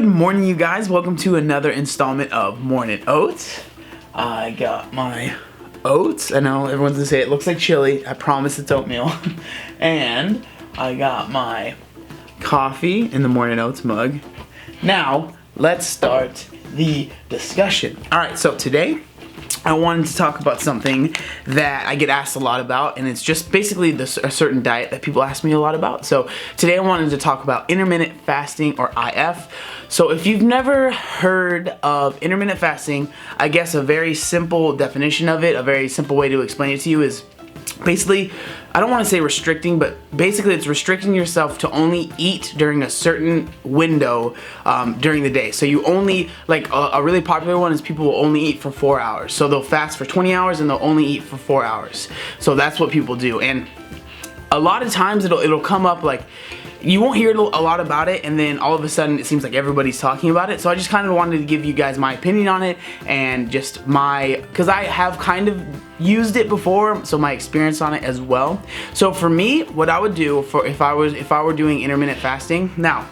Good morning, you guys. Welcome to another installment of Mornin Oats. I got my oats. I know everyone's gonna say it looks like chili. I promise it's oatmeal. And I got my coffee in the Mornin Oats mug. Now, let's start the discussion. Alright, so today I wanted to talk about something that I get asked a lot about, and it's just basically a certain diet that people ask me a lot about. So today I wanted to talk about intermittent fasting, or IF. So if you've never heard of intermittent fasting, I guess a very simple definition of it, a very simple way to explain it to you is basically, I don't want to say restricting, but basically it's restricting yourself to only eat during a certain window during the day. So you only, like a really popular one is people will only eat for 4 hours. So they'll fast for 20 hours and they'll only eat for 4 hours. So that's what people do. And a lot of times it'll come up like, you won't hear a lot about it, and then all of a sudden it seems like everybody's talking about it. So I just kind of wanted to give you guys my opinion on it, and just because I have kind of used it before, so my experience on it as well. So for me, what I would do if I were doing intermittent fasting, now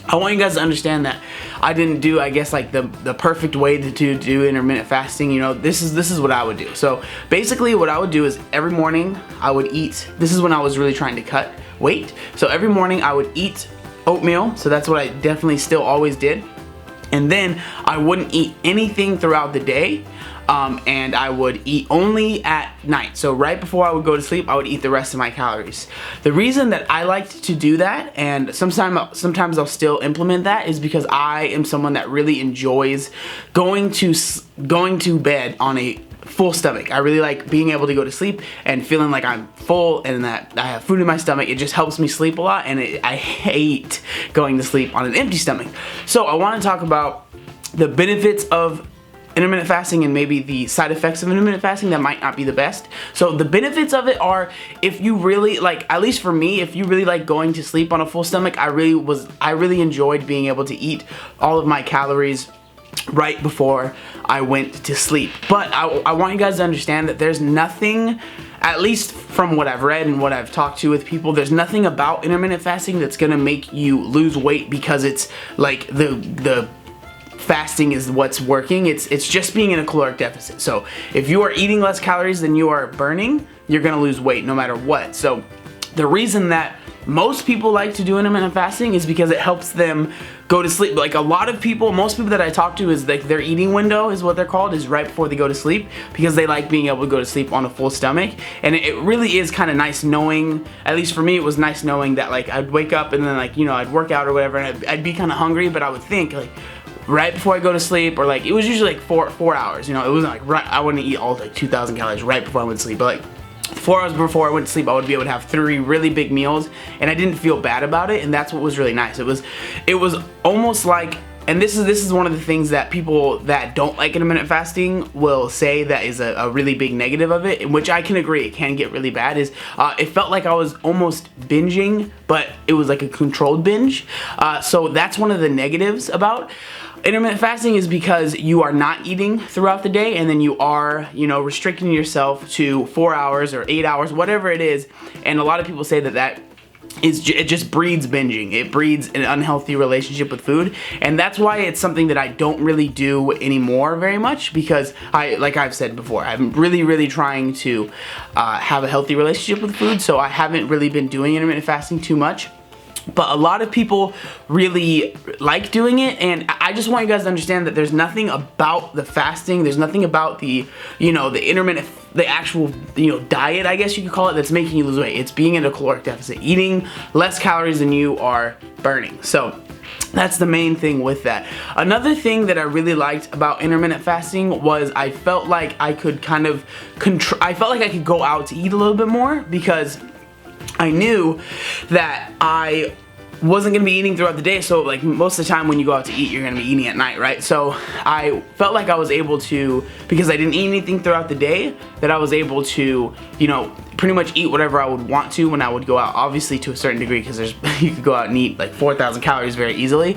I want you guys to understand that I didn't do, I guess, like the perfect way to do intermittent fasting. You know, this is what I would do. So basically what I would do is every morning I would eat, this is when I was really trying to cut weight. So every morning I would eat oatmeal. So that's what I definitely still always did. And then I wouldn't eat anything throughout the day. And I would eat only at night. So right before I would go to sleep, I would eat the rest of my calories. The reason that I liked to do that, and sometimes I'll still implement that, is because I am someone that really enjoys going to bed on a full stomach. I really like being able to go to sleep and feeling like I'm full and that I have food in my stomach. It just helps me sleep a lot, and I hate going to sleep on an empty stomach. So I want to talk about the benefits of intermittent fasting and maybe the side effects of intermittent fasting that might not be the best. So the benefits of it are, if you really like, at least for me, if you really like going to sleep on a full stomach, I really enjoyed being able to eat all of my calories right before I went to sleep. But I want you guys to understand that there's nothing, at least from what I've read and what I've talked to with people, there's nothing about intermittent fasting that's gonna make you lose weight because it's like the fasting is what's working. It's just being in a caloric deficit. So if you are eating less calories than you are burning, you're gonna lose weight no matter what. So the reason that most people like to do intermittent fasting is because it helps them go to sleep. Like a lot of people, most people that I talk to, is like their eating window is what they're called, is right before they go to sleep, because they like being able to go to sleep on a full stomach. And it really is kind of nice knowing, at least for me, it was nice knowing that like I'd wake up and then like, you know, I'd work out or whatever, and I'd be kind of hungry, but I would think like, right before I go to sleep, or like, it was usually like four hours, you know, it wasn't like, right, I wouldn't eat all like 2,000 calories right before I went to sleep, but like 4 hours before I went to sleep, I would be able to have 3 really big meals, and I didn't feel bad about it, and that's what was really nice. It was almost like, and this is one of the things that people that don't like intermittent fasting will say that is a really big negative of it, which I can agree, it can get really bad, is it felt like I was almost binging, but it was like a controlled binge. So that's one of the negatives about intermittent fasting, is because you are not eating throughout the day, and then you are, you know, restricting yourself to 4 hours or 8 hours, whatever it is. And a lot of people say that it just breeds binging. It breeds an unhealthy relationship with food, and that's why it's something that I don't really do anymore very much, because like I've said before, I'm really trying to have a healthy relationship with food, so I haven't really been doing intermittent fasting too much. But a lot of people really like doing it, and I just want you guys to understand that there's nothing about the fasting, there's nothing about the, you know, the intermittent, the actual, you know, diet, I guess you could call it, that's making you lose weight. It's being in a caloric deficit, eating less calories than you are burning. So that's the main thing with that. Another thing that I really liked about intermittent fasting was I felt like I could kind of I felt like I could go out to eat a little bit more, because I knew that I wasn't gonna be eating throughout the day. So like most of the time when you go out to eat, you're gonna be eating at night, right? So I felt like I was able to, because I didn't eat anything throughout the day, that I was able to, you know, pretty much eat whatever I would want to when I would go out, obviously to a certain degree, because you could go out and eat like 4,000 calories very easily.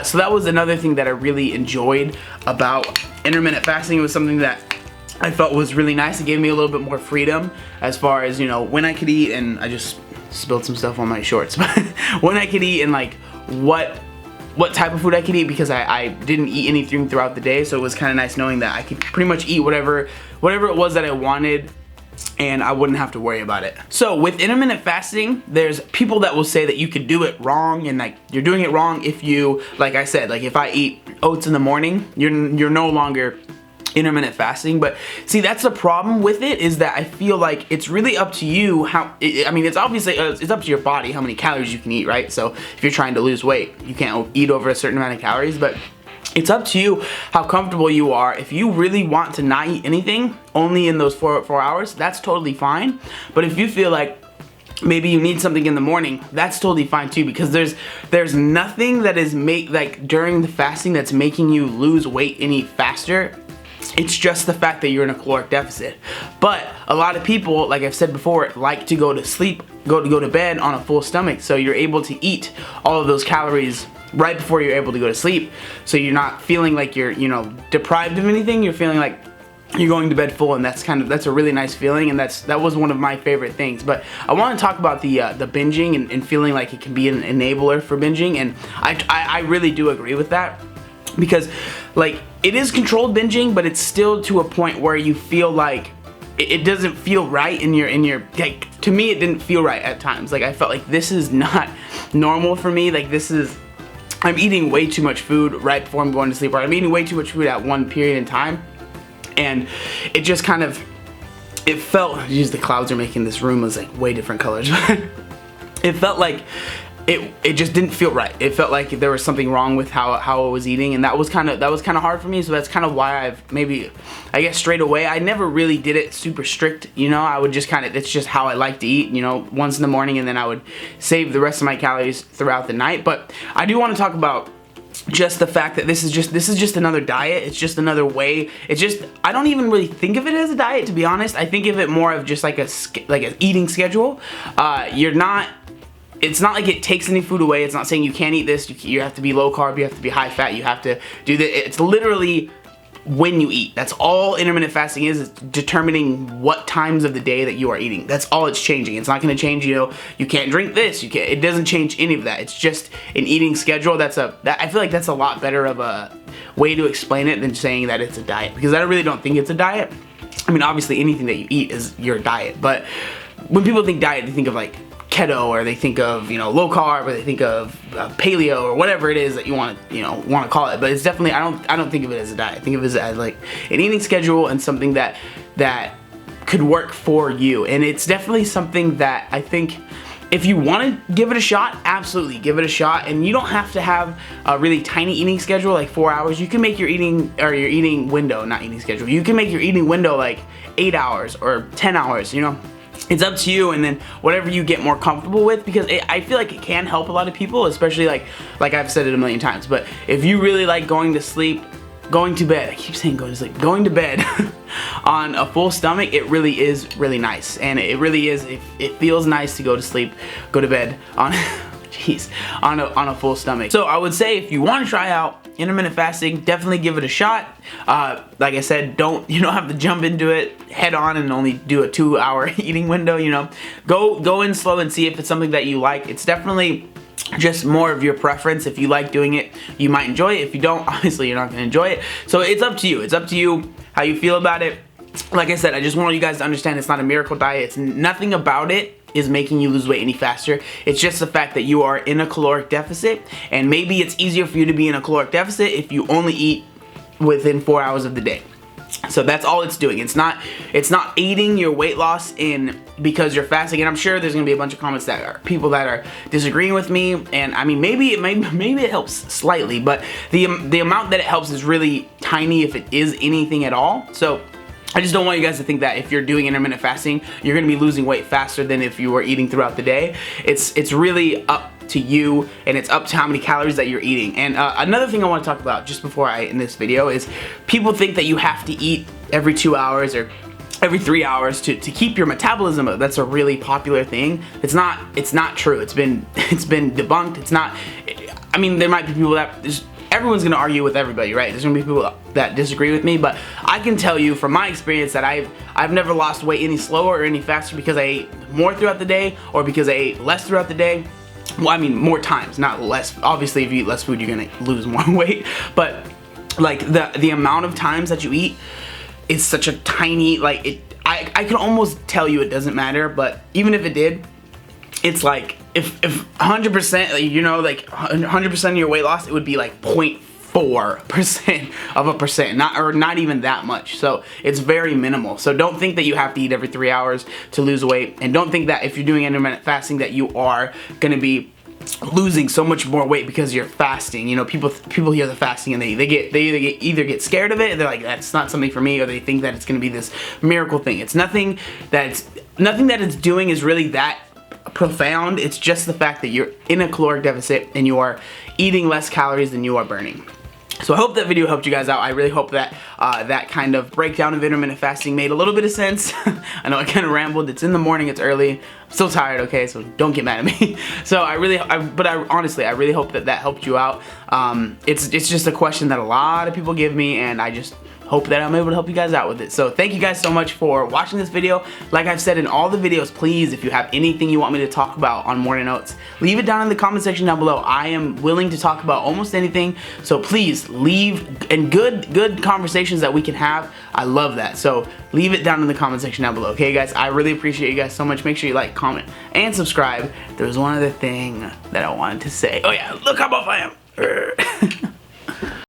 So that was another thing that I really enjoyed about intermittent fasting. It was something that I felt was really nice. It gave me a little bit more freedom as far as, you know, when I could eat, and I just spilled some stuff on my shorts, but when I could eat and like what what type of food I could eat because I didn't eat anything throughout the day, so it was kind of nice knowing that I could pretty much eat whatever it was that I wanted, and I wouldn't have to worry about it. So with intermittent fasting, there's people that will say that you could do it wrong, and like you're doing it wrong if you, like I said, like if I eat oats in the morning, you're no longer intermittent fasting. But see, that's the problem with it, is that I feel like it's really up to you how, I mean, it's obviously, it's up to your body how many calories you can eat, right? So if you're trying to lose weight, you can't eat over a certain amount of calories, but it's up to you how comfortable you are. If you really want to not eat anything, only in those 4 hours, that's totally fine. But if you feel like maybe you need something in the morning, that's totally fine too, because there's nothing that is like during the fasting that's making you lose weight any faster. It's just the fact that you're in a caloric deficit. But a lot of people, like I've said before, like to go to sleep, go to bed on a full stomach, so you're able to eat all of those calories right before you're able to go to sleep, so you're not feeling like you're, you know, deprived of anything. You're feeling like you're going to bed full, and that's a really nice feeling, and that was one of my favorite things. But I want to talk about the binging and feeling like it can be an enabler for binging, and I really do agree with that, because like it is controlled binging, but it's still to a point where you feel like it doesn't feel right in your like, to me it didn't feel right at times. Like I felt like this is not normal for me. Like I'm eating way too much food right before I'm going to sleep, or I'm eating way too much food at one period in time, and it just kind of, it felt, geez, the clouds are making this room was like way different colors, but it felt like it just didn't feel right. It felt like there was something wrong with how I was eating, and that was kind of hard for me. So that's kind of why I guess straight away, I never really did it super strict, you know. I would just kind of, it's just how I like to eat, you know, once in the morning, and then I would save the rest of my calories throughout the night. But I do want to talk about just the fact that this is just another diet. It's just another way. It's just, I don't even really think of it as a diet, to be honest. I think of it more of just like an eating schedule. It's not like it takes any food away. It's not saying you can't eat this. You have to be low carb. You have to be high fat. You have to do that. It's literally when you eat. That's all intermittent fasting is determining what times of the day that you are eating. That's all it's changing. It's not going to change, you know, you can't drink this. It doesn't change any of that. It's just an eating schedule. I feel like that's a lot better of a way to explain it than saying that it's a diet, because I really don't think it's a diet. I mean, obviously anything that you eat is your diet, but when people think diet, they think of like keto, or they think of, you know, low carb, or they think of paleo, or whatever it is that you want to call it. But it's definitely, I don't think of it as a diet. I think of it as like an eating schedule, and something that could work for you. And it's definitely something that I think if you want to give it a shot, absolutely give it a shot. And you don't have to have a really tiny eating schedule like 4 hours. You can make your eating window, not eating schedule, you can make your eating window like 8 hours or 10 hours, you know. It's up to you, and then whatever you get more comfortable with, because I feel like it can help a lot of people, especially like I've said it a million times. But if you really like going to bed, I keep saying going to sleep, going to bed on a full stomach, it really is really nice. And it really is, it feels nice to go to bed on on a full stomach. So I would say if you want to try out intermittent fasting, definitely give it a shot. Like I said, you don't have to jump into it head on and only do a 2-hour eating window, you know. Go in slow and see if it's something that you like. It's definitely just more of your preference. If you like doing it, you might enjoy it. If you don't, obviously you're not going to enjoy it. So it's up to you. It's up to you how you feel about it. Like I said, I just want you guys to understand it's not a miracle diet. It's nothing about it is making you lose weight any faster. It's just the fact that you are in a caloric deficit, and maybe it's easier for you to be in a caloric deficit if you only eat within 4 hours of the day. So that's all it's doing. It's not aiding your weight loss because you're fasting. And I'm sure there's gonna be a bunch of comments that are people that are disagreeing with me. And I mean, maybe it helps slightly, but the amount that it helps is really tiny, if it is anything at all. So I just don't want you guys to think that if you're doing intermittent fasting, you're gonna be losing weight faster than if you were eating throughout the day. It's really up to you, and it's up to how many calories that you're eating. And another thing I want to talk about just before I end this video is people think that you have to eat every 2 hours or every 3 hours to keep your metabolism up. That's a really popular thing. It's not true. It's been debunked. It's not. I mean, there might be people that everyone's gonna argue with everybody, right? There's gonna be people that disagree with me, but I can tell you from my experience that I've never lost weight any slower or any faster because I ate more throughout the day or because I ate less throughout the day. Well, I mean, more times, not less. Obviously, if you eat less food, you're gonna lose more weight. But like the amount of times that you eat is such a tiny, like I can almost tell you it doesn't matter, but even if it did, it's like if 100%, you know, like 100% of your weight loss, it would be like 0.4% of a percent, not even that much. So it's very minimal. So don't think that you have to eat every 3 hours to lose weight, and don't think that if you're doing intermittent fasting that you are gonna be losing so much more weight because you're fasting. You know, people hear the fasting and they either get scared of it, they're like, that's not something for me, or they think that it's gonna be this miracle thing. It's nothing that it's doing is really that profound. It's just the fact that you're in a caloric deficit and you are eating less calories than you are burning. So I hope that video helped you guys out. I really hope that that kind of breakdown of intermittent fasting made a little bit of sense. I know I kind of rambled. It's in the morning. It's early. I'm still tired, okay? So don't get mad at me. So honestly, I really hope that that helped you out. It's just a question that a lot of people give me, and I just hope that I'm able to help you guys out with it. So thank you guys so much for watching this video. Like I've said in all the videos, please, if you have anything you want me to talk about on Mornin Oats, leave it down in the comment section down below. I am willing to talk about almost anything, so please leave, and good conversations that we can have. I love that. So leave it down in the comment section down below. Okay guys, I really appreciate you guys so much. Make sure you like, comment, and subscribe. There was one other thing that I wanted to say. Oh yeah, look how buff I am.